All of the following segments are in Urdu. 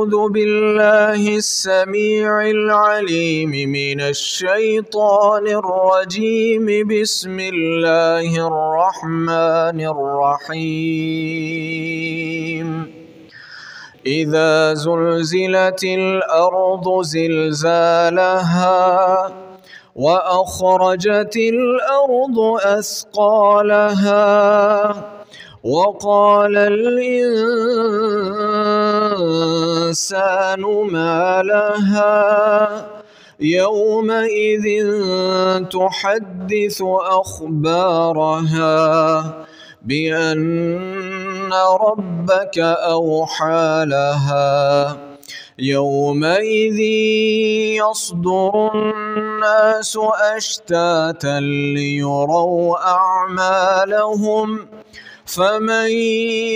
أعوذ بالله السميع العليم من الشيطان الرجيم بسم الله الرحمن الرحيم إذا زلزلت الأرض زلزالها وأخرجت الأرض أثقالها وقال الإنسان ما لها يومئذ تحدث أخبارها بأن ربك أوحى لها يومئذ يصدر الناس أشتاتا ليروا أعمالهم فمن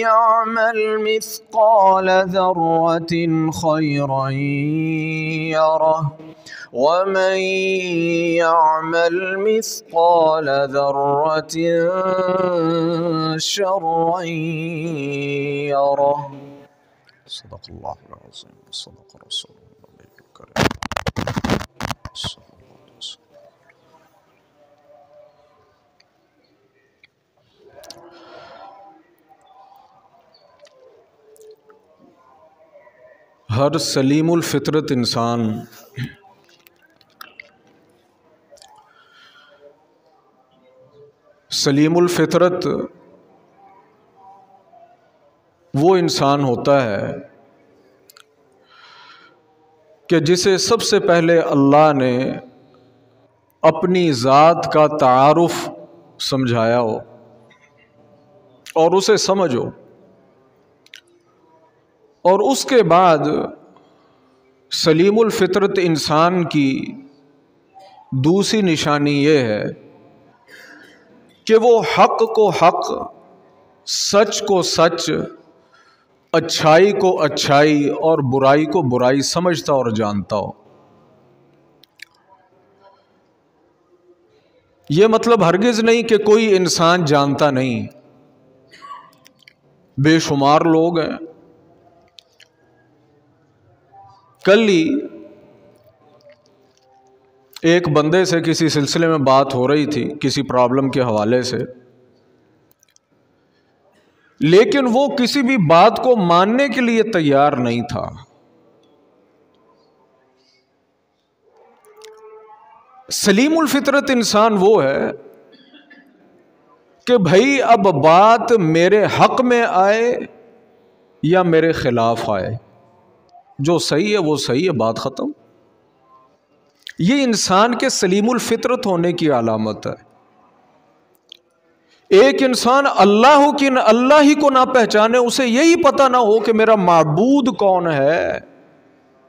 يعمل مثقال ذرة خيرا يره ومن يعمل مثقال ذرة شرا يره. صدق الله العظيم وصدق رسوله النبي الكريم. ہر سلیم الفطرت انسان سلیم الفطرت وہ انسان ہوتا ہے کہ جسے سب سے پہلے اللہ نے اپنی ذات کا تعارف سمجھایا ہو اور اسے سمجھو، اور اس کے بعد سلیم الفطرت انسان کی دوسری نشانی یہ ہے کہ وہ حق کو حق، سچ کو سچ، اچھائی کو اچھائی اور برائی کو برائی سمجھتا اور جانتا ہو۔ یہ مطلب ہرگز نہیں کہ کوئی انسان جانتا نہیں، بے شمار لوگ ہیں۔ کل ہی ایک بندے سے کسی سلسلے میں بات ہو رہی تھی کسی پرابلم کے حوالے سے، لیکن وہ کسی بھی بات کو ماننے کے لیے تیار نہیں تھا۔ سلیم الفطرت انسان وہ ہے کہ بھائی اب بات میرے حق میں آئے یا میرے خلاف آئے، جو صحیح ہے وہ صحیح ہے، بات ختم۔ یہ انسان کے سلیم الفطرت ہونے کی علامت ہے۔ ایک انسان اللہ ہی کو نہ پہچانے، اسے یہی پتہ نہ ہو کہ میرا معبود کون ہے،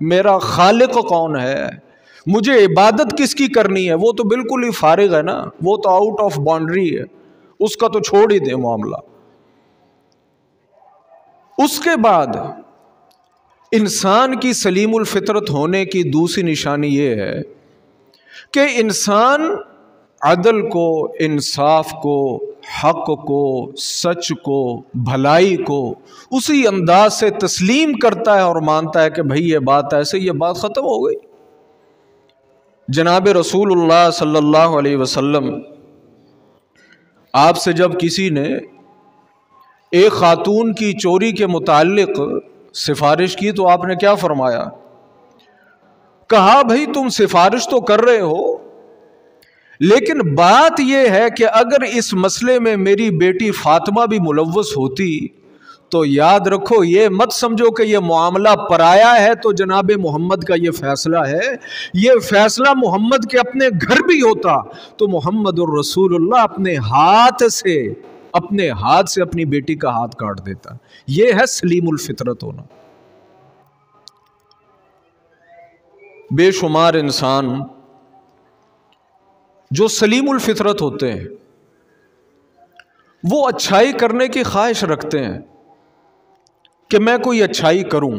میرا خالق کون ہے، مجھے عبادت کس کی کرنی ہے، وہ تو بالکل ہی فارغ ہے نا، وہ تو آؤٹ آف باؤنڈری ہے، اس کا تو چھوڑ ہی دے معاملہ۔ اس کے بعد انسان کی سلیم الفطرت ہونے کی دوسری نشانی یہ ہے کہ انسان عدل کو، انصاف کو، حق کو، سچ کو، بھلائی کو اسی انداز سے تسلیم کرتا ہے اور مانتا ہے کہ بھئی یہ بات ایسے، یہ بات ختم ہو گئی۔ جناب رسول اللہ صلی اللہ علیہ وسلم، آپ سے جب کسی نے ایک خاتون کی چوری کے متعلق سفارش کی تو آپ نے کیا فرمایا؟ کہا بھئی تم سفارش تو کر رہے ہو، لیکن بات یہ ہے کہ اگر اس مسئلے میں میری بیٹی فاطمہ بھی ملوث ہوتی تو یاد رکھو، یہ مت سمجھو کہ یہ معاملہ پرایا ہے تو جناب محمد کا یہ فیصلہ ہے، یہ فیصلہ محمد کے اپنے گھر بھی ہوتا تو محمد الرسول اللہ اپنے ہاتھ سے اپنی بیٹی کا ہاتھ کاٹ دیتا۔ یہ ہے سلیم الفطرت ہونا۔ بے شمار انسان جو سلیم الفطرت ہوتے ہیں وہ اچھائی کرنے کی خواہش رکھتے ہیں کہ میں کوئی اچھائی کروں،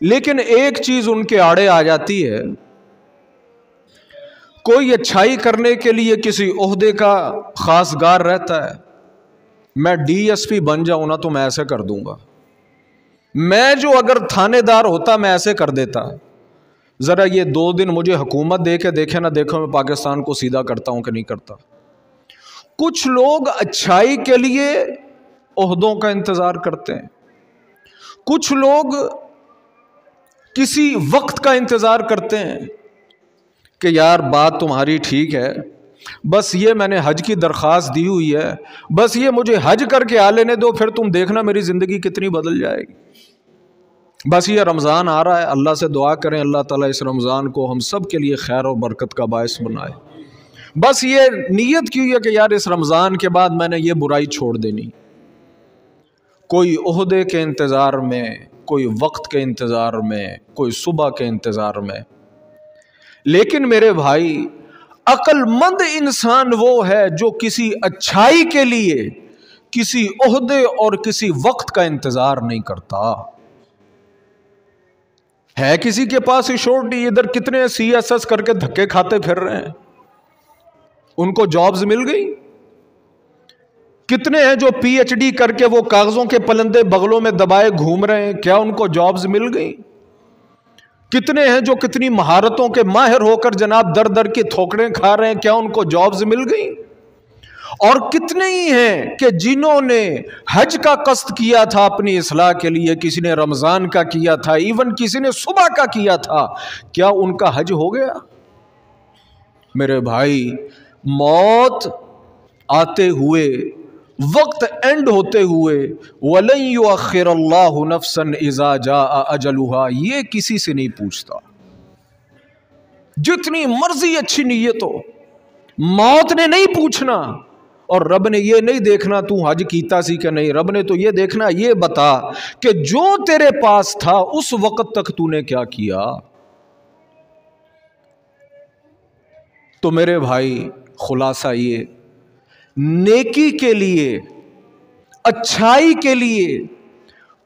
لیکن ایک چیز ان کے آڑے آ جاتی ہے، کوئی اچھائی کرنے کے لیے کسی عہدے کا خواستگار رہتا ہے، میں ڈی ایس پی بن جاؤں نا تو میں ایسے کر دوں گا، میں جو اگر تھانے دار ہوتا میں ایسے کر دیتا. ذرا یہ 2 دن مجھے حکومت دے کے دیکھے نہ دیکھو میں پاکستان کو سیدھا کرتا ہوں کہ نہیں کرتا. کچھ لوگ اچھائی کے لیے عہدوں کا انتظار کرتے ہیں، کچھ لوگ کسی وقت کا انتظار کرتے ہیں کہ یار بات تمہاری ٹھیک ہے، بس یہ میں نے حج کی درخواست دی ہوئی ہے، بس یہ مجھے حج کر کے آ لینے دو، پھر تم دیکھنا میری زندگی کتنی بدل جائے گی. بس یہ رمضان آ رہا ہے، اللہ سے دعا کریں اللہ تعالیٰ اس رمضان کو ہم سب کے لیے خیر اور برکت کا باعث بنائے. بس یہ نیت کی ہے کہ یار اس رمضان کے بعد میں نے یہ برائی چھوڑ دینی. کوئی عہدے کے انتظار میں، کوئی وقت کے انتظار میں، کوئی صبح کے انتظار میں. لیکن میرے بھائی، عقل مند انسان وہ ہے جو کسی اچھائی کے لیے کسی عہدے اور کسی وقت کا انتظار نہیں کرتا. ہے کسی کے پاس ایشورٹی، ادھر کتنے CSS کر کے دھکے کھاتے پھر رہے ہیں، ان کو جابز مل گئی. کتنے ہیں جو PhD کر کے وہ کاغذوں کے پلندے بغلوں میں دبائے گھوم رہے ہیں، کیا ان کو جابز مل گئی؟ کتنے ہیں جو کتنی مہارتوں کے ماہر ہو کر جناب در در کی تھوکڑیں کھا رہے ہیں، کیا ان کو جابز مل گئی؟ اور کتنے ہی ہیں کہ جنہوں نے حج کا قصد کیا تھا اپنی اصلاح کے لیے، کسی نے رمضان کا کیا تھا، ایون کسی نے صبح کا کیا تھا، کیا ان کا حج ہو گیا؟ میرے بھائی، موت آتے ہوئے، وقت اینڈ ہوتے ہوئے، وَلَن يُؤَخِّرَ اللَّهُ نَفْسًا إِذَا جَاءَ أَجَلُهَا، یہ کسی سے نہیں پوچھتا. جتنی مرضی اچھی نیت ہو، موت نے نہیں پوچھنا. اور رب نے یہ نہیں دیکھنا تو حج کیتا سی کہ نہیں، رب نے تو یہ دیکھنا، یہ بتا کہ جو تیرے پاس تھا اس وقت تک تو نے کیا کیا. تو میرے بھائی، خلاصہ یہ، نیکی کے لیے، اچھائی کے لیے،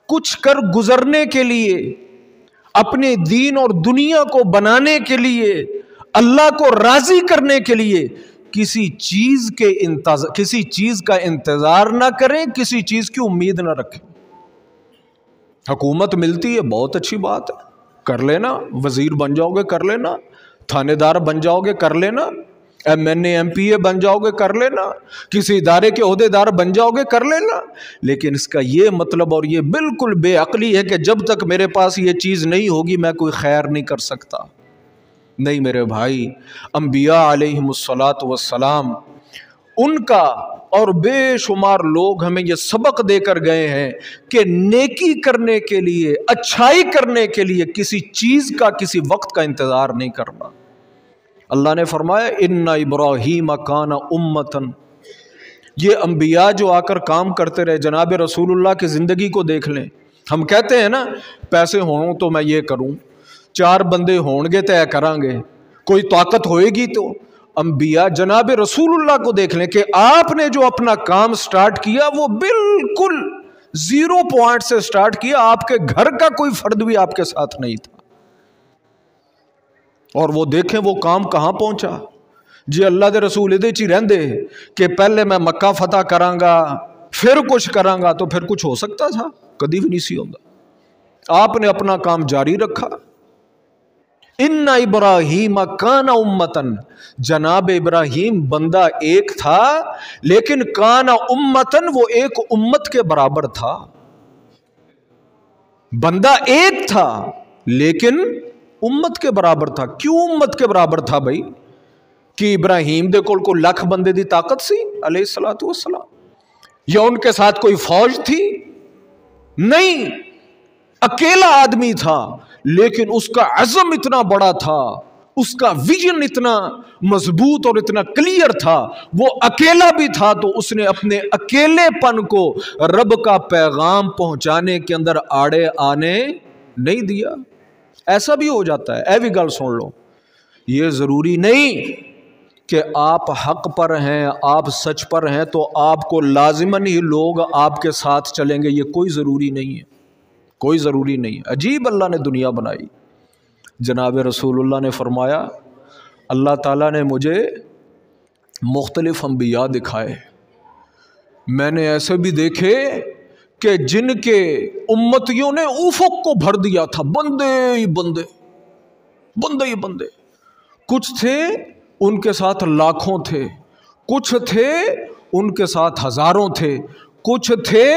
کچھ کر گزرنے کے لیے، اپنے دین اور دنیا کو بنانے کے لیے، اللہ کو راضی کرنے کے لیے کسی چیز کا انتظار نہ کریں، کسی چیز کی امید نہ رکھیں. حکومت ملتی ہے، بہت اچھی بات ہے، کر لینا. وزیر بن جاؤ گے کر لینا، تھانے دار بن جاؤ گے کر لینا، MNA MPA بن جاؤ گے کر لینا، کسی ادارے کے عہدے دار بن جاؤ گے کر لینا. لیکن اس کا یہ مطلب اور یہ بالکل بے عقلی ہے کہ جب تک میرے پاس یہ چیز نہیں ہوگی میں کوئی خیر نہیں کر سکتا. نہیں میرے بھائی، انبیاء علیہم الصلاۃ والسلام، ان کا اور بے شمار لوگ ہمیں یہ سبق دے کر گئے ہیں کہ نیکی کرنے کے لیے، اچھائی کرنے کے لیے کسی چیز کا، کسی وقت کا انتظار نہیں کرنا. اللہ نے فرمایا ان ابراہیم کان امتن. یہ انبیاء جو آ کر کام کرتے رہے، جناب رسول اللہ کی زندگی کو دیکھ لیں. ہم کہتے ہیں نا پیسے ہوں تو میں یہ کروں، 4 بندے ہون گے طے کریں گے، کوئی طاقت ہوئے گی تو. انبیاء جناب رسول اللہ کو دیکھ لیں کہ آپ نے جو اپنا کام سٹارٹ کیا وہ بالکل 0 پوائنٹ سے سٹارٹ کیا، آپ کے گھر کا کوئی فرد بھی آپ کے ساتھ نہیں تھا. اور وہ دیکھیں وہ کام کہاں پہنچا. جی اللہ دے رسول ادھے چی رہندے کہ پہلے میں مکہ فتح کراں گا پھر کچھ کراں گا، تو پھر کچھ ہو سکتا تھا؟ کدی بھی نہیں سی ہوندا. آپ نے اپنا کام جاری رکھا. ان ابراہیم کان امتن، جناب ابراہیم بندہ ایک تھا لیکن کان امتن، وہ ایک امت کے برابر تھا. بندہ ایک تھا لیکن امت کے برابر تھا. کیوں امت کے برابر تھا بھائی؟ کہ ابراہیم دے کول کوئی لاکھ بندے دی طاقت سی علیہ الصلوۃ والسلام، یا ان کے ساتھ کوئی فوج تھی؟ نہیں، اکیلا آدمی تھا لیکن اس کا عزم اتنا بڑا تھا، اس کا ویژن اتنا مضبوط اور اتنا کلیئر تھا. وہ اکیلا بھی تھا تو اس نے اپنے اکیلے پن کو رب کا پیغام پہنچانے کے اندر آڑے آنے نہیں دیا. ایسا بھی ہو جاتا ہے. اے بھی گل سن لو، یہ ضروری نہیں کہ آپ حق پر ہیں، آپ سچ پر ہیں تو آپ کو لازماً ہی لوگ آپ کے ساتھ چلیں گے. یہ کوئی ضروری نہیں ہے، کوئی ضروری نہیں ہے. عجیب اللہ نے دنیا بنائی. جناب رسول اللہ نے فرمایا اللہ تعالیٰ نے مجھے مختلف انبیاء دکھائے، میں نے ایسے بھی دیکھے کہ جن کے امتیوں نے افق کو بھر دیا تھا، بندے ہی بندے، بندے ہی بندے. کچھ تھے ان کے ساتھ لاکھوں تھے، کچھ تھے ان کے ساتھ ہزاروں تھے، کچھ تھے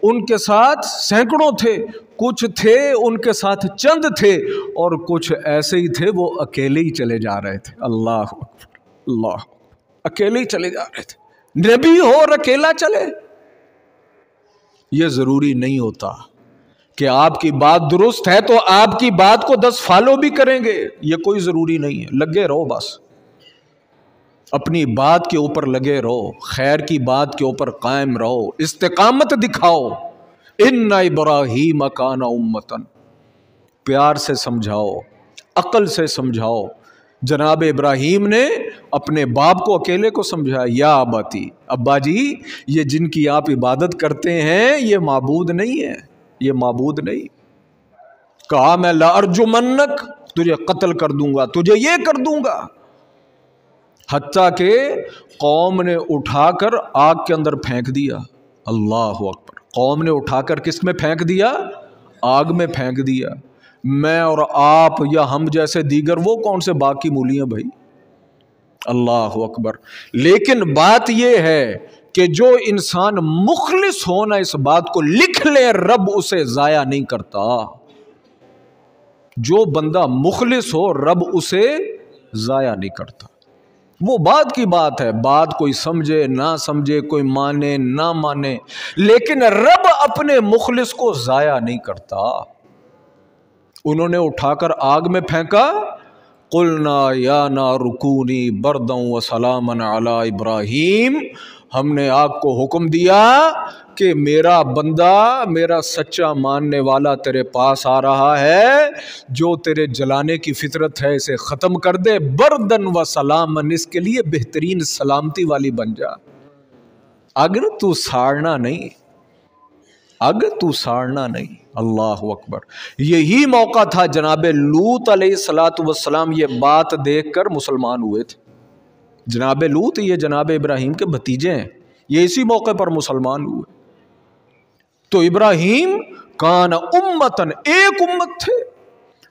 ان کے ساتھ سینکڑوں تھے، کچھ تھے ان کے ساتھ چند تھے، اور کچھ ایسے ہی تھے وہ اکیلے ہی چلے جا رہے تھے. اللہ اکبر، اللہ، اکیلے ہی چلے جا رہے تھے. نبی ہو اور اکیلا چلے، یہ ضروری نہیں ہوتا کہ آپ کی بات درست ہے تو آپ کی بات کو 10 فالو بھی کریں گے، یہ کوئی ضروری نہیں ہے. لگے رہو، بس اپنی بات کے اوپر لگے رہو، خیر کی بات کے اوپر قائم رہو، استقامت دکھاؤ. ان ابراہیم کان امتن، پیار سے سمجھاؤ، عقل سے سمجھاؤ. جناب ابراہیم نے اپنے باپ کو اکیلے کو سمجھایا، یا اباتی، ابا جی یہ جن کی آپ عبادت کرتے ہیں یہ معبود نہیں ہے، یہ معبود نہیں. کہا میں لارجمنک، تجھے قتل کر دوں گا، تجھے یہ کر دوں گا. حتیٰ کہ قوم نے اٹھا کر آگ کے اندر پھینک دیا. اللہ اکبر، قوم نے اٹھا کر کس میں پھینک دیا؟ آگ میں پھینک دیا. میں اور آپ یا ہم جیسے دیگر وہ کون سے باقی مولی ہیں بھائی؟ اللہ اکبر. لیکن بات یہ ہے کہ جو انسان مخلص ہونا اس بات کو لکھ لے، رب اسے ضائع نہیں کرتا. جو بندہ مخلص ہو رب اسے ضائع نہیں کرتا. وہ بات کی بات ہے، بات کوئی سمجھے نہ سمجھے، کوئی مانے نہ مانے، لیکن رب اپنے مخلص کو ضائع نہیں کرتا. انہوں نے اٹھا کر آگ میں پھینکا. قلنا یا نار کونی بردا وسلاما علی ابراہیم، ہم نے آگ کو حکم دیا کہ میرا بندہ، میرا سچا ماننے والا تیرے پاس آ رہا ہے، جو تیرے جلانے کی فطرت ہے اسے ختم کر دے. بردن و سلامن، اس کے لیے بہترین سلامتی والی بن جا. اگر تو ساڑنا نہیں، اگر تو ساڑنا نہیں. اللہ اکبر. یہی موقع تھا جناب لوط علیہ السلام یہ بات دیکھ کر مسلمان ہوئے تھے. جناب لوط یہ جناب ابراہیم کے بھتیجے ہیں، یہ اسی موقع پر مسلمان ہوئے. تو ابراہیم کان امتن، ایک امت تھے.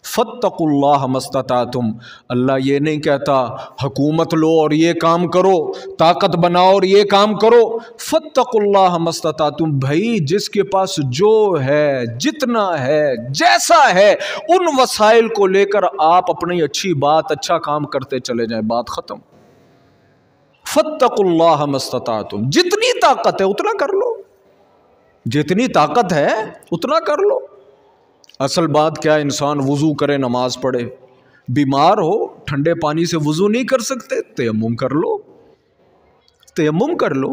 فاتقوا اللہ ما استطعتم، اللہ یہ نہیں کہتا حکومت لو اور یہ کام کرو، طاقت بناؤ اور یہ کام کرو. فاتقوا اللہ ما استطعتم، بھائی جس کے پاس جو ہے، جتنا ہے، جیسا ہے، ان وسائل کو لے کر آپ اپنی اچھی بات، اچھا کام کرتے چلے جائیں، بات ختم. فاتقوا اللہ ما استطعتم، جتنی طاقت ہے اتنا کر لو، جتنی طاقت ہے اتنا کر لو. اصل بات کیا، انسان وضو کرے، نماز پڑھے. بیمار ہو، ٹھنڈے پانی سے وضو نہیں کر سکتے، تیمم کر لو، تیمم کر لو.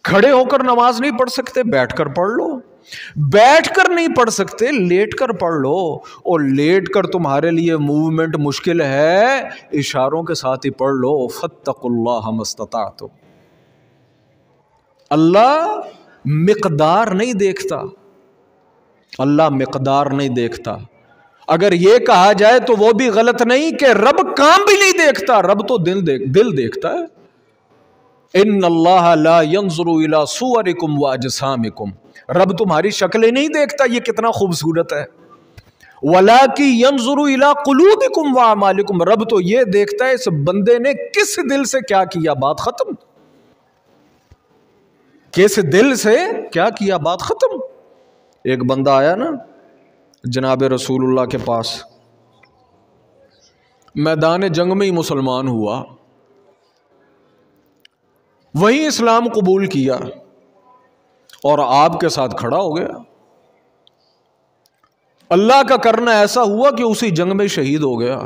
کھڑے ہو کر نماز نہیں پڑھ سکتے، بیٹھ کر پڑھ لو. بیٹھ کر نہیں پڑھ سکتے، لیٹ کر پڑھ لو. اور لیٹ کر تمہارے لیے موومنٹ مشکل ہے، اشاروں کے ساتھ ہی پڑھ لو. فاتقوا اللہ ما استطعتم. اللہ مقدار نہیں دیکھتا، اللہ مقدار نہیں دیکھتا. اگر یہ کہا جائے تو وہ بھی غلط نہیں کہ رب کام بھی نہیں دیکھتا، رب تو دل دیکھتا ہے. ان اللہ لا ينظر الى صورکم واجسامکم، رب تمہاری شکلیں نہیں دیکھتا یہ کتنا خوبصورت ہے. ولکن ينظر الى قلوبکم واعمالکم، رب تو یہ دیکھتا ہے اس بندے نے کس دل سے کیا کیا، بات ختم. کس دل سے کیا کیا، بات ختم. ایک بندہ آیا نا جناب رسول اللہ کے پاس، میدان جنگ میں ہی مسلمان ہوا، وہیں اسلام قبول کیا اور آپ کے ساتھ کھڑا ہو گیا. اللہ کا کرنا ایسا ہوا کہ اسی جنگ میں شہید ہو گیا.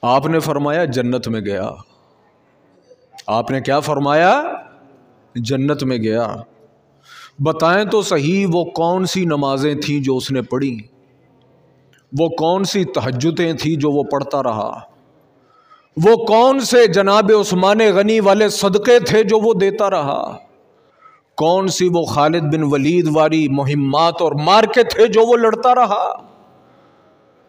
آپ نے فرمایا جنت میں گیا. آپ نے کیا فرمایا؟ جنت میں گیا. بتائیں تو صحیح وہ کون سی نمازیں تھیں جو اس نے پڑھی، وہ کون سی تہجدیں تھیں جو وہ پڑھتا رہا، وہ کون سے جناب عثمان غنی والے صدقے تھے جو وہ دیتا رہا، کون سی وہ خالد بن ولید والی مہمات اور مارکے تھے جو وہ لڑتا رہا.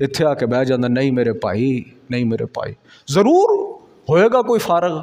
ਇੱਥੇ ਆ ਕੇ ਬਹਿ ਜਾਂਦਾ, ਨਹੀਂ ਮੇਰੇ ਭਾਈ, ਨਹੀਂ ਮੇਰੇ ਭਾਈ। ਜ਼ਰੂਰ ਹੋਏਗਾ ਕੋਈ ਫਾਰਗ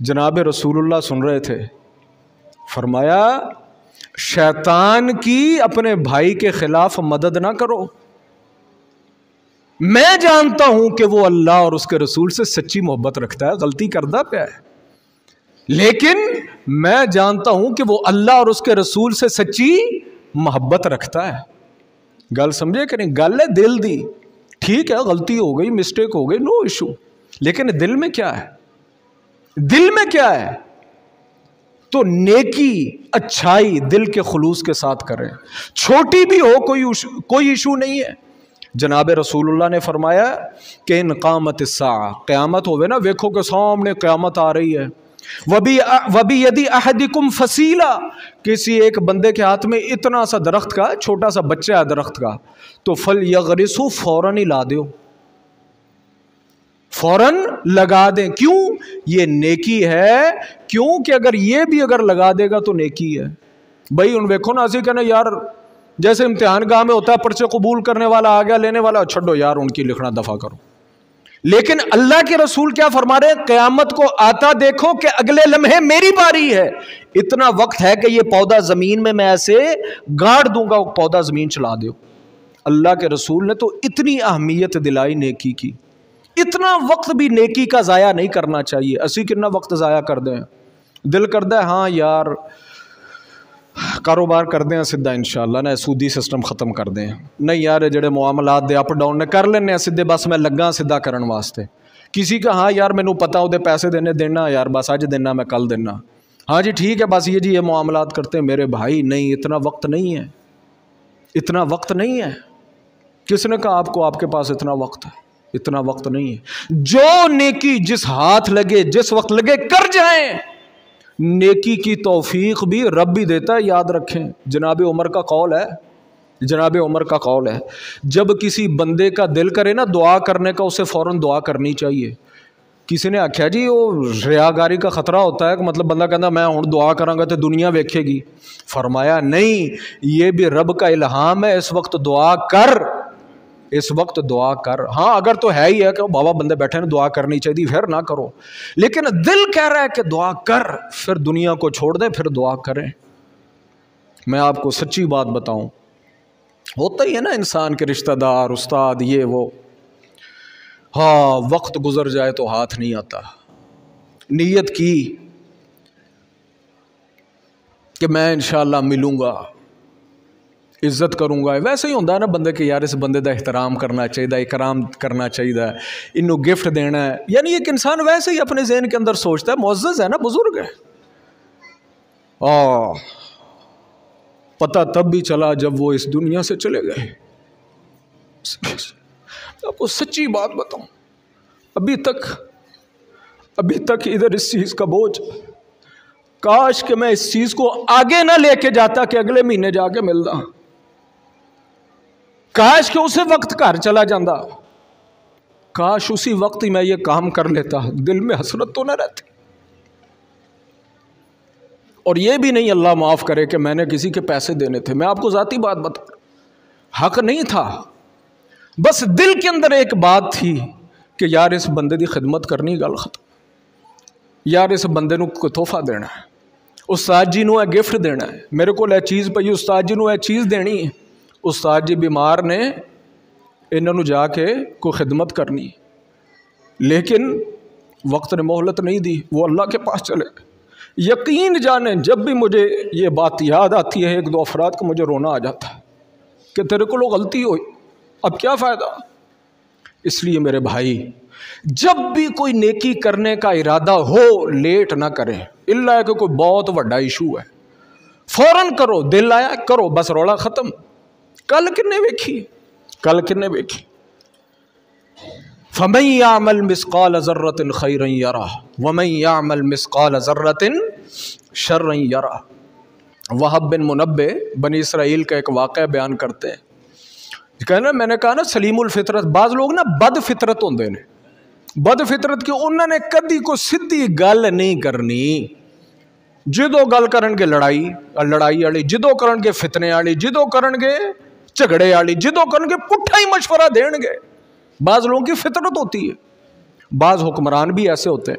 جناب رسول سن رہے تھے، فرمایا شیطان کی اپنے بھائی کے خلاف مدد نہ کرو، میں جانتا ہوں کہ وہ اللہ اور اس کے رسول سے سچی محبت رکھتا ہے، غلطی کرتا پیا ہے، لیکن میں جانتا ہوں کہ وہ اللہ اور اس کے رسول سے سچی محبت رکھتا ہے۔ گل سمجھے کہ نہیں؟ گل ہے دل دی، ٹھیک ہے غلطی ہو گئی، مسٹیک ہو گئی، نو ایشو، لیکن دل میں کیا ہے؟ دل میں کیا ہے؟ تو نیکی اچھائی دل کے خلوص کے ساتھ کریں، چھوٹی بھی ہو کوئی ایشو نہیں ہے۔ جناب رسول اللہ نے فرمایا کہ ان قامت الساعہ، قیامت ہوئے نا، ویکھو کہ سامنے قیامت آ رہی ہے، وَبِيَدِ أَحَدِكُمْ فَصِيلًا، کسی ایک بندے کے ہاتھ میں اتنا سا درخت کا، چھوٹا سا بچہ ہے درخت کا، تو فَلْيَغْرِسُ، فوراً ہی لا دیو، فوراً لگا دیں۔ کیوں؟ یہ نیکی ہے، کیوں کہ اگر یہ بھی اگر لگا دے گا تو نیکی ہے۔ بھائی ان ویکھو نا، اسی کہنا یار جیسے امتحان گاہ میں ہوتا ہے، پرچے قبول کرنے والا آ گیا، لینے والا چھڈو یار ان کی لکھنا دفع کرو، لیکن اللہ کے رسول کیا فرما رہے ہیں؟ قیامت کو آتا دیکھو کہ اگلے لمحے میری باری ہے، اتنا وقت ہے کہ یہ پودا زمین میں ایسے گاڑ دوں گا، وہ پودا زمین چلا دیو۔ اللہ کے رسول نے تو اتنی اہمیت دلائی نیکی کی، اتنا وقت بھی نیکی کا ضائع نہیں کرنا چاہیے۔ اسی کتنا وقت ضائع کر دیں، دل کرتا ہے ہاں یار کاروبار کر دیں سیدھا انشاءاللہ نا، سودی سسٹم ختم کر دیں، نہیں یار جڑے معاملات دے اپ ڈاؤن نے کر لینے سیدھے، بس میں لگا سیدھا کرن واسطے۔ کسی کا ہاں یار مینوں پتا وہ پیسے دینا یار، بس اج دینا میں کل دینا، ہاں جی ٹھیک ہے بس یہ جی یہ معاملات کرتے ہیں۔ میرے بھائی نہیں، اتنا وقت نہیں ہے، اتنا وقت نہیں ہے۔ کس نے کہا آپ کو آپ کے پاس اتنا وقت ہے؟ اتنا وقت نہیں ہے۔ جو نیکی جس ہاتھ لگے، جس وقت لگے کر جائیں۔ نیکی کی توفیق بھی رب بھی دیتا ہے، یاد رکھیں۔ جناب عمر کا قول ہے، جناب عمر کا قول ہے، جب کسی بندے کا دل کرے نا دعا کرنے کا، اسے فوراً دعا کرنی چاہیے۔ کسی نے آکھیا جی وہ ریاکاری کا خطرہ ہوتا ہے کہ مطلب بندہ کہتا میں ہوں دعا کراں گا تو دنیا ویکھے گی۔ فرمایا نہیں، یہ بھی رب کا الہام ہے، اس وقت دعا کر، اس وقت دعا کر۔ ہاں اگر تو ہے ہی ہے کہ بابا بندے بیٹھے نا دعا کرنی چاہیے، پھر نہ کرو، لیکن دل کہہ رہا ہے کہ دعا کر، پھر دنیا کو چھوڑ دیں، پھر دعا کریں۔ میں آپ کو سچی بات بتاؤں، ہوتا ہی ہے نا انسان کے رشتہ دار، استاد، یہ وہ، ہاں وقت گزر جائے تو ہاتھ نہیں آتا۔ نیت کی کہ میں انشاءاللہ ملوں گا، عزت کروں گا، ویسے ہی ہوتا ہے نا بندے کہ یار اس بندے دا احترام کرنا چاہیے، اکرام کرنا چاہیے، انہوں گفٹ دینا ہے، یعنی ایک انسان ویسے ہی اپنے ذہن کے اندر سوچتا ہے، معزز ہے نا، بزرگ ہے۔ پتہ تب بھی چلا جب وہ اس دنیا سے چلے گئے۔ آپ کو سچی بات بتاؤں، ابھی تک ادھر اس چیز کا بوجھ، کاش کہ میں اس چیز کو آگے نہ لے کے جاتا کہ اگلے مہینے جا کے ملتا، کاش کہ اسی وقت گھر چلا جاندہ، کاش اسی وقت ہی میں یہ کام کر لیتا، دل میں حسرت تو نہ رہتی۔ اور یہ بھی نہیں اللہ معاف کرے کہ میں نے کسی کے پیسے دینے تھے، میں آپ کو ذاتی بات بتا، حق نہیں تھا، بس دل کے اندر ایک بات تھی کہ یار اس بندے دی خدمت کرنی، گل ختم، یار اس بندے نو کوئی تحفہ دینا ہے، استاد جی نو اے گفٹ دینا ہے، میرے کو اے چیز پئی، استاد جی نو اے چیز دینی ہے، استاد جی بیمار نے، انہوں نے جا کے کوئی خدمت کرنی، لیکن وقت نے مہلت نہیں دی، وہ اللہ کے پاس چلے۔ یقین جانیں جب بھی مجھے یہ بات یاد آتی ہے ایک دو افراد کو، مجھے رونا آ جاتا ہے کہ تیرے کو غلطی ہوئی، اب کیا فائدہ۔ اس لیے میرے بھائی جب بھی کوئی نیکی کرنے کا ارادہ ہو لیٹ نہ کریں، الا ہے کہ کوئی بہت بڑا ایشو ہے، فوراً کرو، دل آیا کرو، بس رولا ختم۔ کل کنے ویکھی، کل کنے ویکھی۔ فَمَن يَعْمَلْ مِثْقَالَ ذَرَّةٍ خَيْرًا يَرَهُ وَمَن يَعْمَلْ مِثْقَالَ ذَرَّةٍ شَرًّا يَرَهُ۔ وہب بن منبع بنی اسرائیل کا ایک واقعہ بیان کرتے ہیں، کہنا میں نے کہا نا سلیم الفطرت، بعض لوگ نا بد فطرت ہوندے نے، بد فطرت کہ انہوں نے کدی کو سدھی گل نہیں کرنی، جدو گل کرن گے لڑائی والی، جدو کرن گے فتنے والی، جدو کرن گے جھگڑے والی، جدو کرن گے پٹھا ہی مشورہ دین گے۔ بعض لوگوں کی فطرت ہوتی ہے، بعض حکمران بھی ایسے ہوتے ہیں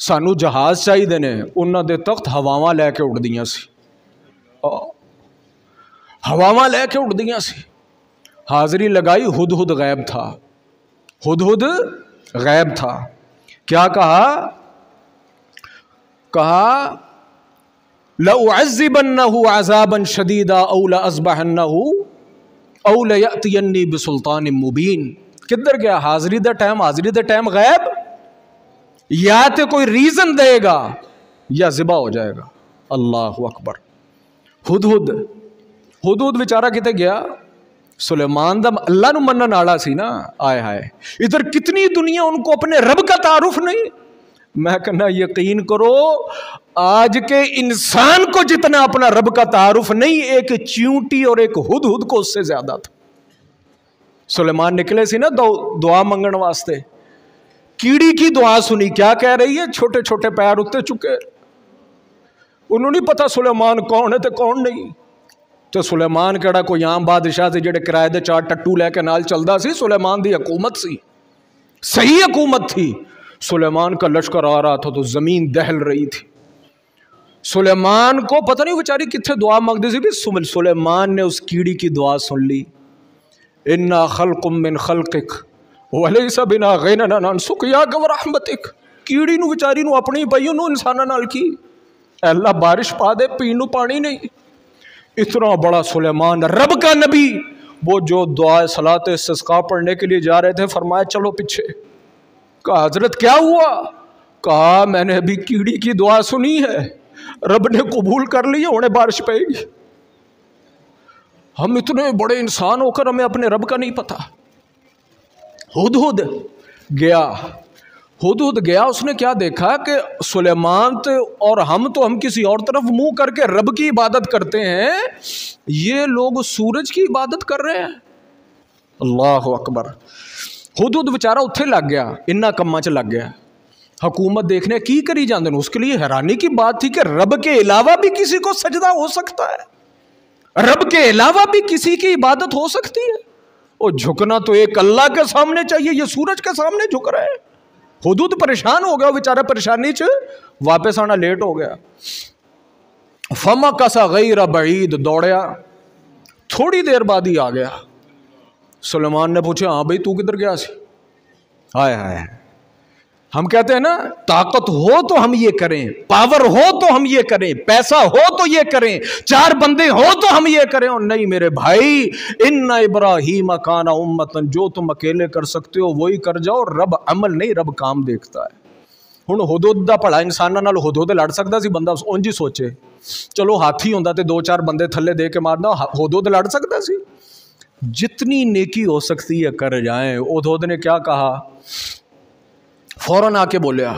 سانو جہاز چاہیے نے، انہوں دے تخت ہواواں لے کے اڑدیاں سی، ہواواں لے کے اڑدیاں سی۔ حاضری لگائی، ہدہد غیب تھا، ہدہد غیب تھا۔ کیا کہا؟ کہا لَأُعَذِّبَنَّهُ عَذَابًا شَدِيدًا أَوْ لَأَذْبَحَنَّهُ أَوْ لَيَأْتِيَنِّي بِسُلْطَانٍ مُبِينٍ۔ کدھر گیا؟ حاضری دے ٹائم غیب، یا تے کوئی ریزن دے گا یا ذبح ہو جائے گا۔ اللہ اکبر۔ ہدہد بیچارہ کتے گیا؟ سلیمان دا اللہ نو منن والا سی نا، آئے ہائے، ادھر کتنی دنیا ان کو اپنے رب کا تعارف نہیں۔ میں کہنا یقین کرو آج کے انسان کو جتنا اپنا رب کا تعارف نہیں، ایک چیونٹی اور ایک ہدہد کو اس سے زیادہ تھا۔ سلیمان نکلے سی نا دعا منگن واسطے، کیڑی کی دعا سنی، کیا کہہ رہی ہے؟ چھوٹے چھوٹے پیر اتے چکے، انہوں نہیں پتا سلیمان کون ہے تے کون نہیں۔ تو سلیمان کہڑا کوئی عام بادشاہ سے جڑے کرائے دے 4 ٹٹو لے کے نال چلدا سی؟ سلیمان دی حکومت سی، صحیح حکومت تھی۔ سلیمان کا لشکر آ رہا تھا تو زمین دہل رہی تھی۔ سلیمان کو پتہ نہیں بیچاری کتنے دعا مانگتی سی، بھی سلیمان نے اس کیڑی کی دعا سن لی، انا خلق من خلقک ولیس بنا غنى عن سقیاک ورحمتک۔ کیڑی نو بیچاری نو اپنی پئی، انہوں انساناں نال کی، اے اللہ بارش پا دے، پین نو پانی نہیں۔ اتنا بڑا سلیمان رب کا نبی، وہ جو دعا صلاۃ استسقاء پڑھنے کے لیے جا رہے تھے، فرمایا چلو پیچھے۔ کہا حضرت کیا ہوا؟ کہا میں نے ابھی کیڑی کی دعا سنی ہے، رب نے قبول کر لی ہے، انہیں بارش پائے گی۔ ہم اتنے بڑے انسان ہو کر ہمیں اپنے رب کا نہیں پتا۔ ہدہد گیا، اس نے کیا دیکھا کہ سلیمان اور ہم کسی اور طرف منہ کر کے رب کی عبادت کرتے ہیں، یہ لوگ سورج کی عبادت کر رہے ہیں۔ اللہ اکبر۔ ہدہد بیچارہ اتھے لگ گیا، انہاں کماں چ لگ گیا، حکومت دیکھنے کی کری جاندے ہیں۔ اس کے لیے حیرانی کی بات تھی کہ رب کے علاوہ بھی کسی کو سجدہ ہو سکتا ہے، رب کے علاوہ بھی کسی کی عبادت ہو سکتی ہے۔ اور جھکنا تو ایک اللہ کے سامنے چاہیے، یہ سورج کے سامنے جھک رہے ہیں۔ ہدہد پریشان ہو گیا، بیچارہ پریشانی چ واپس آنا لیٹ ہو گیا۔ فمکث غیر بعید، دوڑیا، تھوڑی دیر بعد ہی آ گیا۔ سلیمان نے پوچھا ہاں بھائی تو کدھر گیا سی؟ ہائے ہائے، ہم کہتے ہیں نا طاقت ہو تو ہم یہ کریں، پاور ہو تو ہم یہ کریں، پیسہ ہو تو یہ کریں، 4 بندے ہو تو ہم یہ کریں، اور نہیں میرے بھائی، ان ابراہیم کان امتا، جو تم اکیلے کر سکتے ہو وہی کر جاؤ، رب عمل نہیں، رب کام دیکھتا ہے۔ ہن ہدہد دا بھلا انساناں نال ہدہد لڑ سکدا سی؟ بندہ اونج ہی سوچے، چلو ہاتھی ہوندا تے 2-4 بندے تھلے دے کے مارنا، ہدہد لڑ سکدا سی؟ جتنی نیکی ہو سکتی ہے کر جائیں۔ ہدہد نے کیا کہا؟ فوراً آ کے بولیا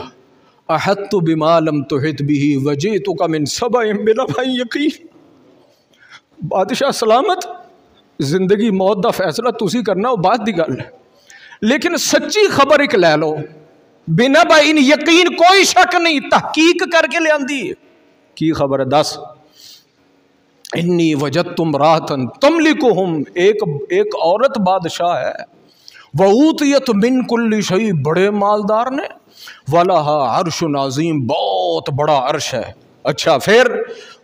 احطت بما لم تحط به وجئتک من سبأ بنبأ یقین۔ بادشاہ سلامت، زندگی موت دا فیصلہ تسی کرنا، وہ بات دی گل ہے، لیکن سچی خبر ایک لے لو، بنبأ یقین، کوئی شک نہیں، تحقیق کر کے لے آندی ہے۔ کی خبر ہے؟ 10 انی وجدت امرأۃ تملکہم، ایک عورت بادشاہ ہے، وَأُوتِیَتْ مِن كُلِّ شَيْءٍ، بڑے مالدار نے، وَلَهَا عَرْشٌ عَظِيمٌ، بہت بڑا عرش ہے۔ اچھا پھر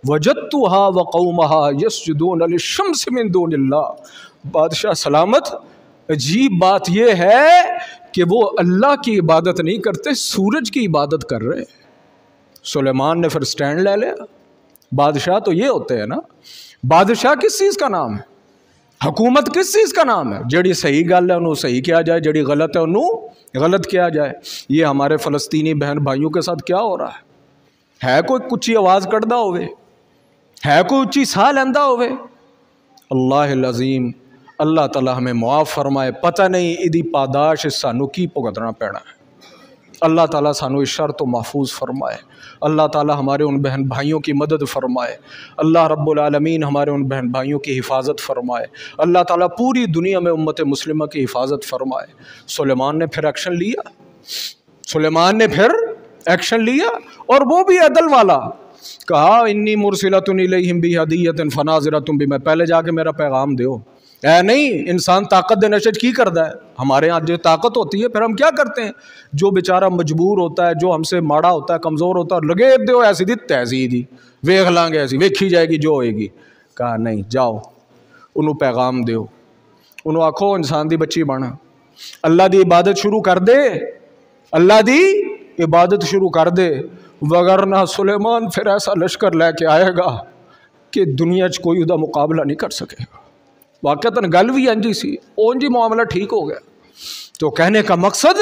وَجَدْتُهَا وَقَوْمَهَا يَسْجُدُونَ لِلشَّمْسِ مِن دُونِ اللَّهِ۔ بادشاہ سلامت، عجیب بات یہ ہے کہ وہ اللہ کی عبادت نہیں کرتے، سورج کی عبادت کر رہے۔ سلیمان نے پھر سٹینڈ لے لیا۔ بادشاہ تو یہ ہوتے ہیں نا، بادشاہ کس چیز کا نام ہے؟ حکومت کس چیز کا نام ہے؟ جڑی صحیح گل ہے انہوں صحیح کیا جائے، جڑی غلط ہے انہوں غلط کیا جائے۔ یہ ہمارے فلسطینی بہن بھائیوں کے ساتھ کیا ہو رہا ہے کوئی کچی آواز کٹدا ہوئے، ہے کوئی اچھی ساہ لیندہ ہوئے؟ اللہ العظیم، اللہ تعالیٰ ہمیں معاف فرمائے۔ پتہ نہیں ادھی پاداش سانو کی بھگتنا پینا ہے۔ اللہ تعالیٰ سانو اس شر تو محفوظ فرمائے۔ اللہ تعالیٰ ہمارے ان بہن بھائیوں کی مدد فرمائے۔ اللہ رب العالمین ہمارے ان بہن بھائیوں کی حفاظت فرمائے۔ اللہ تعالیٰ پوری دنیا میں امت مسلمہ کی حفاظت فرمائے۔ سلیمان نے پھر ایکشن لیا، سلیمان نے پھر ایکشن لیا، اور وہ بھی عدل والا۔ کہا انی مرسلۃ الیہم بہدیۃ فناظرۃ بما، پہلے جا کے میرا پیغام دیو، اے نہیں انسان طاقت دے نشے کی کردا ہے. ہمارے ہاں جو طاقت ہوتی ہے پھر ہم کیا کرتے ہیں, جو بیچارہ مجبور ہوتا ہے, جو ہم سے ماڑا ہوتا ہے, کمزور ہوتا ہے, لگے دیو ایسی دی تہذی دی ویکھ لیں گے, ایسی ویکھی جائے گی جو ہوئے گی. کہا نہیں, جاؤ انہوں پیغام دیو, انہوں آکھو انسان دی بچی بن, اللہ دی عبادت شروع کر دے, اللہ دی عبادت شروع کر دے, وگرنہ سلیمان پھر ایسا لشکر لے کے آئے گا کہ دنیا چ کوئی دا مقابلہ نہیں کر سکے گا. واقعتاً گل بھی انجی سی, اون جی معاملہ ٹھیک ہو گیا. تو کہنے کا مقصد,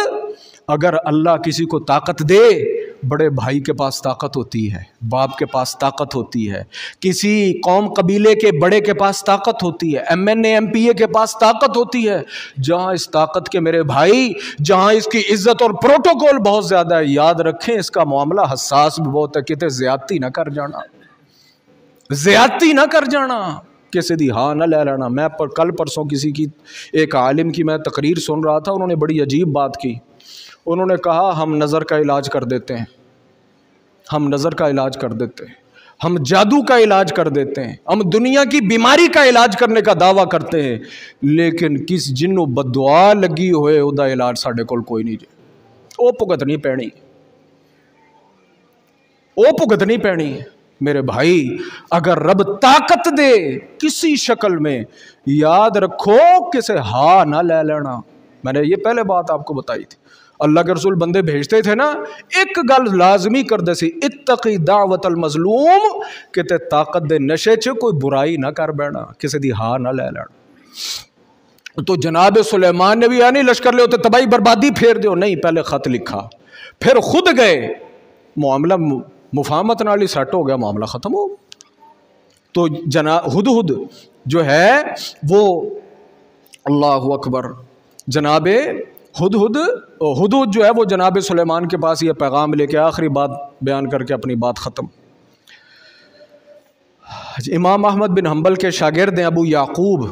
اگر اللہ کسی کو طاقت دے, بڑے بھائی کے پاس طاقت ہوتی ہے, باپ کے پاس طاقت ہوتی ہے, کسی قوم قبیلے کے بڑے کے پاس طاقت ہوتی ہے, MNA MPA کے پاس طاقت ہوتی ہے. جہاں اس طاقت کے میرے بھائی, جہاں اس کی عزت اور پروٹوکول بہت زیادہ ہے, یاد رکھیں اس کا معاملہ حساس بھی بہت ہے. کتے زیادتی نہ کر جانا, زیادتی نہ کر جانا, کسی دی ہاں نہ لے لینا. میں کل پرسوں کسی کی ایک عالم کی میں تقریر سن رہا تھا, انہوں نے بڑی عجیب بات کی. انہوں نے کہا ہم نظر کا علاج کر دیتے ہیں, ہم نظر کا علاج کر دیتے ہیں, ہم جادو کا علاج کر دیتے ہیں, ہم دنیا کی بیماری کا علاج کرنے کا دعویٰ کرتے ہیں, لیکن کس جنوں بددعا لگی ہوئے ادا علاج ساڈے کول کوئی نہیں جے. وہ بھگتنی پینی, وہ بھگتنی پینی. میرے بھائی اگر رب طاقت دے کسی شکل میں, یاد رکھو کسے ہاں نہ لے لینا. میں نے یہ پہلے بات آپ کو بتائی تھی, اللہ کے رسول بندے بھیجتے تھے نا, ایک گل لازمی کر دے سی, اتقی دعوت المظلوم, کہ تے طاقت دے نشے چ کوئی برائی نہ کر بینا, کسی دی ہاں نہ لے لینا. تو جناب سلیمان نے بھی نہیں لشکر لے ہوتے تباہی بربادی پھیر دیو, نہیں پہلے خط لکھا, پھر خود گئے, معاملہ مفاہمت نال ہی سیٹ ہو گیا, معاملہ ختم ہو. تو ہدہد جو ہے وہ, اللہ اکبر, جناب ہدہد جو ہے وہ جناب سلیمان کے پاس یہ پیغام لے کے آخری بات بیان کر کے اپنی بات ختم. امام احمد بن حنبل کے شاگرد ہیں ابو یعقوب,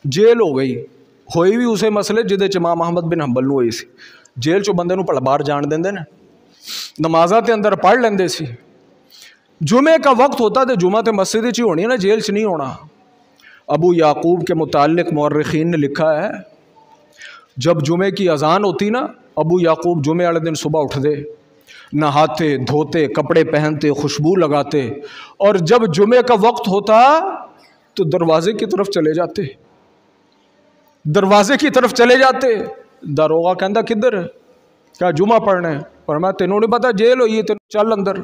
جیل ہو گئی, ہوئی بھی اسے مسئلے جدے امام احمد بن حنبل نو ہوئی سی. جیل چو بندے نو پڑھ باہر جان دیندے نا, نمازاں تے اندر پڑھ لیندے سی. جمعے کا وقت ہوتا تو جمعہ تے مسجد چ ہی ہونی نا, جیل چ نہیں ہونا. ابو یعقوب کے متعلق مورخین نے لکھا ہے, جب جمعے کی اذان ہوتی نا, ابو یعقوب جمعے والے دن صبح اٹھ دے, نہاتے دھوتے, کپڑے پہنتے, خوشبو لگاتے, اور جب جمعے کا وقت ہوتا تو دروازے کی طرف چلے جاتے, دروازے کی طرف چلے جاتے. داروغہ کہندا کدھر, کیا جمعہ پڑھنا ہے, پر میں تینوں نہیں پتا جیل ہوئی ہے, تینوں چل اندر.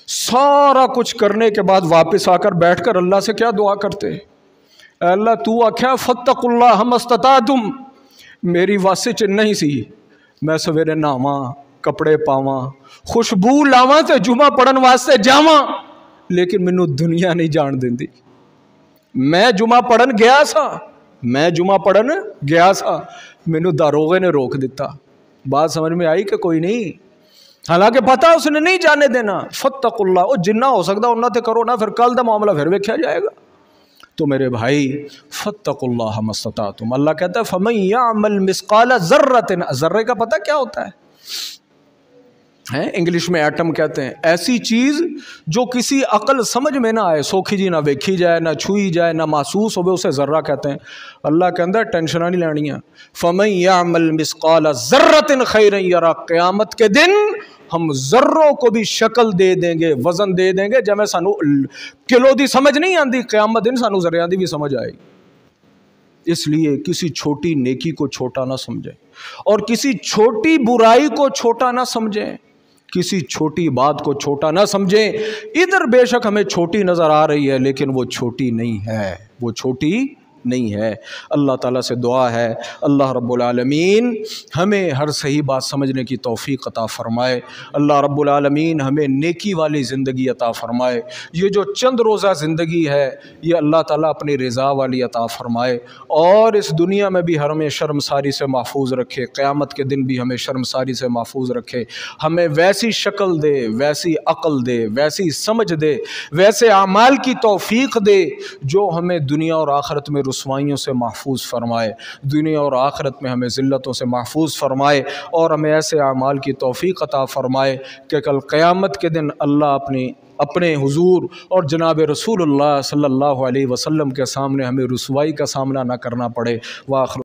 سارا کچھ کرنے کے بعد واپس آ کر بیٹھ کر اللہ سے کیا دعا کرتے, اے اللہ تو آکھیا فتقوا اللہ ما استطعتم, میری واسے چ نہیں سی, میں سویرے نہاواں, کپڑے پاواں, خوشبو لاواں تے جمعہ پڑھن واسطے جاواں, لیکن مینوں دنیا نہیں جان دیندی. میں جمعہ پڑھن گیا سا, مینوں داروغے نے روک دیتا. بات سمجھ میں آئی کہ کوئی نہیں, حالانکہ پتہ اس نے نہیں جانے دینا. فتقوا اللہ, وہ جنہ ہو سکتا انہاں تے کرو نا, پھر کل دا معاملہ پھر ویکھیا جائے گا. تو میرے بھائی فتقوا اللہ ما استطعتم, اللہ کہتا ہے فمن یعمل مثقال ذرۃ, ذرے کا پتہ کیا ہوتا ہے, انگلش میں ایٹم کہتے ہیں, ایسی چیز جو کسی عقل سمجھ میں نہ آئے, سوکھی جی نہ ویکھی جائے, نہ چھوئی جائے, نہ محسوس ہوئے, اسے ذرہ کہتے ہیں. اللہ کے اندر ٹینشنہ نہیں لینیاں. فَمَن يَعْمَلْ مِثْقَالَ ذَرَّةٍ خَيْرًا يَرَى, قیامت کے دن ہم ذروں کو بھی شکل دے دیں گے, وزن دے دیں گے. جب میں سانو کلو دی سمجھ نہیں آندی, قیامت دن سانو ذریعہ دی بھی سمجھ آئے. اس لیے کسی چھوٹی نیکی کو چھوٹا نہ سمجھیں, اور کسی چھوٹی برائی کو چھوٹا نہ سمجھیں, کسی چھوٹی بات کو چھوٹا نہ سمجھیں. ادھر بے شک ہمیں چھوٹی نظر آ رہی ہے, لیکن وہ چھوٹی نہیں ہے, وہ چھوٹی نہیں ہے. اللہ تعالیٰ سے دعا ہے اللہ رب العالمین ہمیں ہر صحیح بات سمجھنے کی توفیق عطا فرمائے. اللہ رب العالمین ہمیں نیکی والی زندگی عطا فرمائے. یہ جو چند روزہ زندگی ہے یہ اللہ تعالیٰ اپنی رضا والی عطا فرمائے, اور اس دنیا میں بھی ہمیں شرمساری سے محفوظ رکھے, قیامت کے دن بھی ہمیں شرمساری سے محفوظ رکھے. ہمیں ویسی شکل دے, ویسی عقل دے, ویسی سمجھ دے, ویسے اعمال کی توفیق دے جو ہمیں دنیا اور آخرت میں رسوائیوں سے محفوظ فرمائے, دنیا اور آخرت میں ہمیں ذلتوں سے محفوظ فرمائے, اور ہمیں ایسے اعمال کی توفیق عطا فرمائے کہ کل قیامت کے دن اللہ اپنی اپنے حضور اور جناب رسول اللہ صلی اللہ علیہ وسلم کے سامنے ہمیں رسوائی کا سامنا نہ کرنا پڑے۔ وآخر